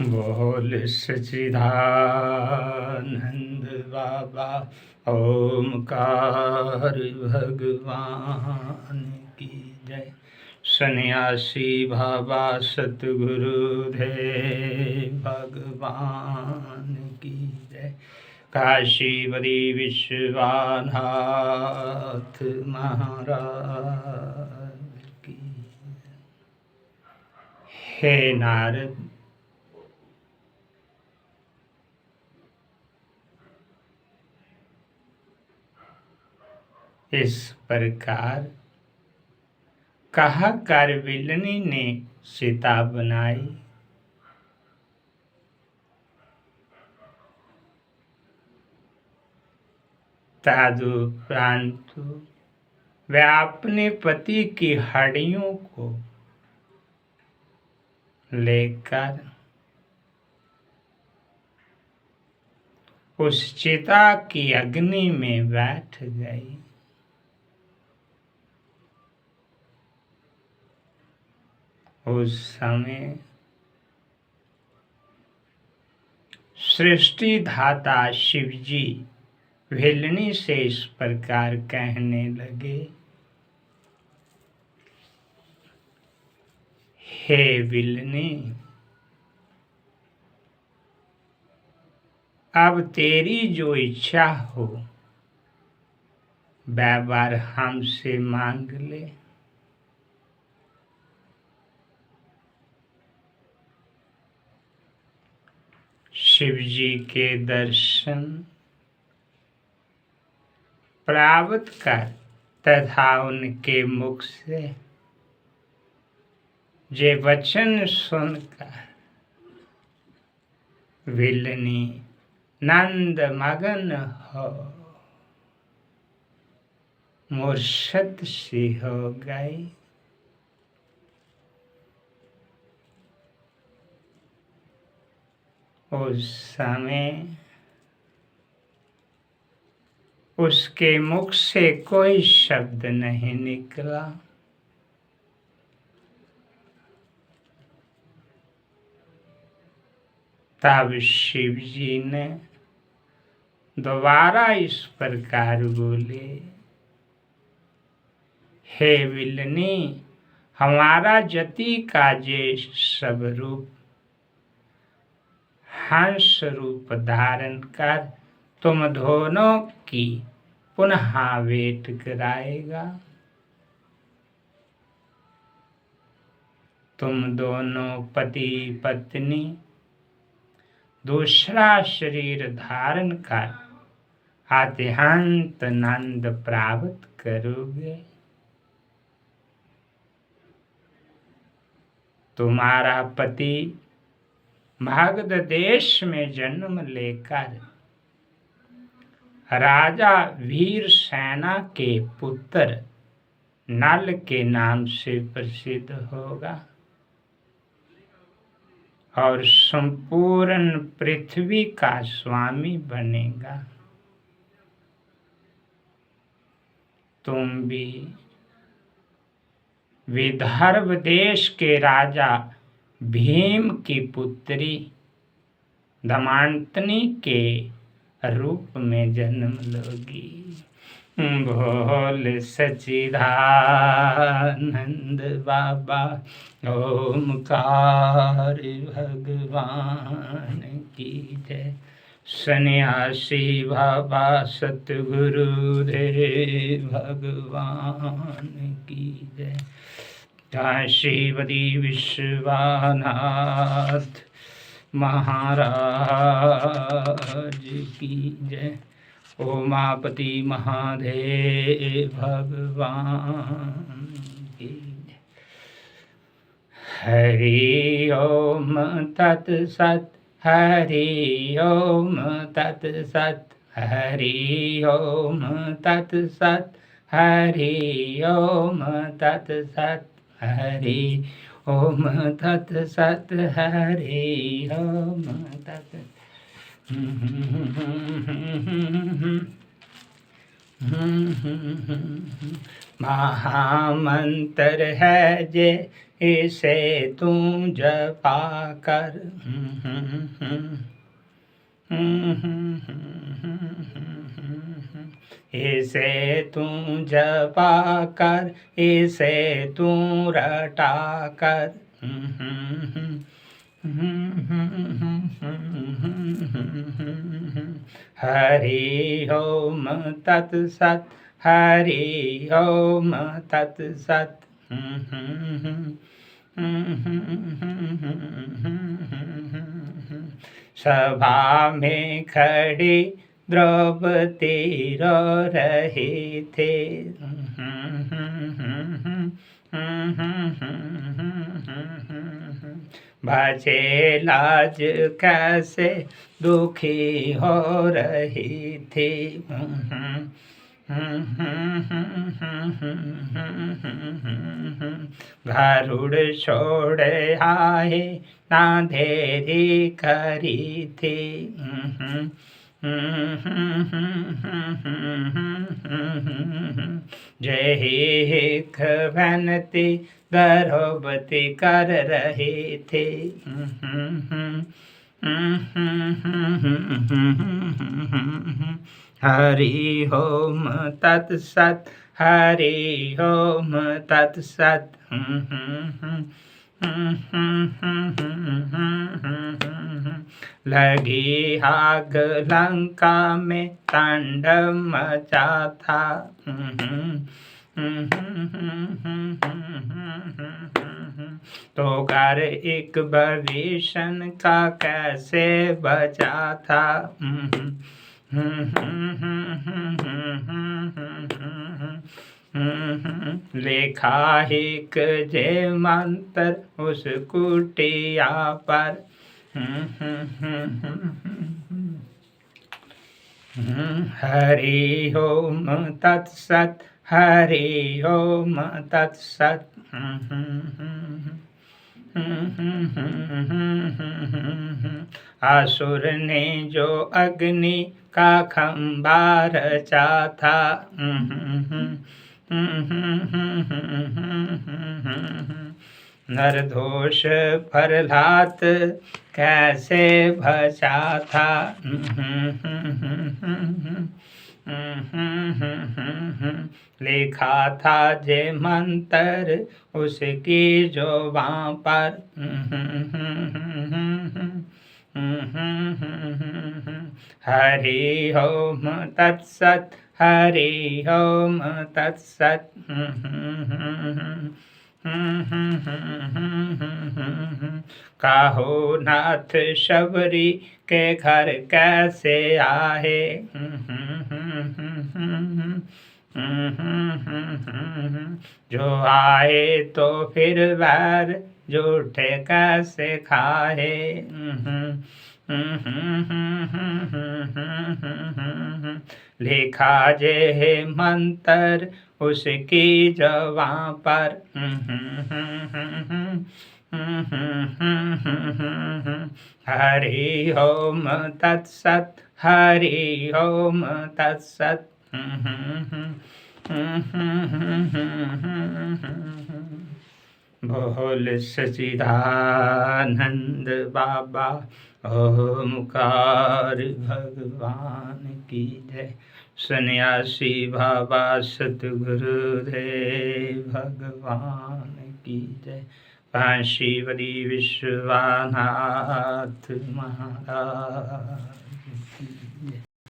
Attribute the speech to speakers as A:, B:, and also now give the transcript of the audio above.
A: बोल सच्चिदानंद बाबा ओमकार भगवान की जय। सन्यासी बाबा सतगुरुदेव भगवान की जय। काशीपति विश्वनाथ महाराज की। हे नारद, इस प्रकार कहा कर बिल्ली ने सीता बनाई। तदुपरांतु वह अपने पति की हड्डियों को लेकर उस चिता की अग्नि में बैठ गई। उस समय सृष्टि धाता शिवजी भिलनी से इस प्रकार कहने लगे, हे बिलनी, अब तेरी जो इच्छा हो वह वर हमसे मांग ले। शिवजी के दर्शन प्राप्त कर तथा उनके मुख से जे वचन सुनकर बिलनी नंद मगन हो मूर्छित सी हो गई। उस समय उसके मुख से कोई शब्द नहीं निकला। तब शिव जी ने दोबारा इस प्रकार बोले, हे बिलनी, हमारा जति का जे सब रूप हंस रूप धारण कर तुम दोनों की पुनः भेंट कराएगा। तुम दोनों पति पत्नी दूसरा शरीर धारण कर अत्यंत आनंद प्राप्त करोगे। तुम्हारा पति मगध देश में जन्म लेकर राजा वीर सेना के पुत्र नल के नाम से प्रसिद्ध होगा और संपूर्ण पृथ्वी का स्वामी बनेगा। तुम भी विदर्भ देश के राजा भीम की पुत्री दमयंती के रूप में जन्म लोगी। बोल सच्चिदानंद बाबा ओमकार भगवान की जय। सन्यासी बाबा सतगुरुदेव भगवान की जय। काशीपति विश्वनाथ महाराज की जय। ओमापति महादेव भगवान की जय। हरि ओम तत्सत, हरि ओम तत्सत, हरि ओम तत्सत, हरि ओम तत्सत, हरि ओम तत्सत, हरि ओम तत्सत। महामंत्र है जे इसे तू जपा कर। इसे तू जपा कर, इसे तू रटा कर। हरि ओम तत्सत, हरि ओम तत्सत। सभा में खड़ी द्रौपदी रो रही थी। बचे लाज कैसे दुखी हो रही थी। गरुड़ छोड़े आए ना देरी करी थी। जय हिक बनती द्रौपदी कर रही थी। हरि ओम तत्सत, हरि ओम तत्सत। लगी आग लंका में तांडव मचा था। तो घर एक भविष्य का कैसे बचा था। लेखा एक जय मंत्र उस कुटिया पर। हरि ओम तत्सत, हरि ओम तत्सत। असुर ने जो अग्नि का खंबा रचा था। निर्दोष प्रहलाद कैसे बचा था। लिखा था जे मंत्र उसकी जुबां पर। हरि ओम तत्सत, हरि ओम तत्सत। कहो नाथ शबरी के घर कैसे आए। जो आए तो फिर वैर झूठे कैसे खाए। लिखा जे है मंत्र उसकी जुबां पर। हरि ओम तत्सत, हरि ओम तत्सत। बोल सच्चिदानंद बाबा ओमकार भगवान की जय। सन्यासी बाबा सतगुरुदेव भगवान की जय। काशीपति विश्वनाथ महाराज।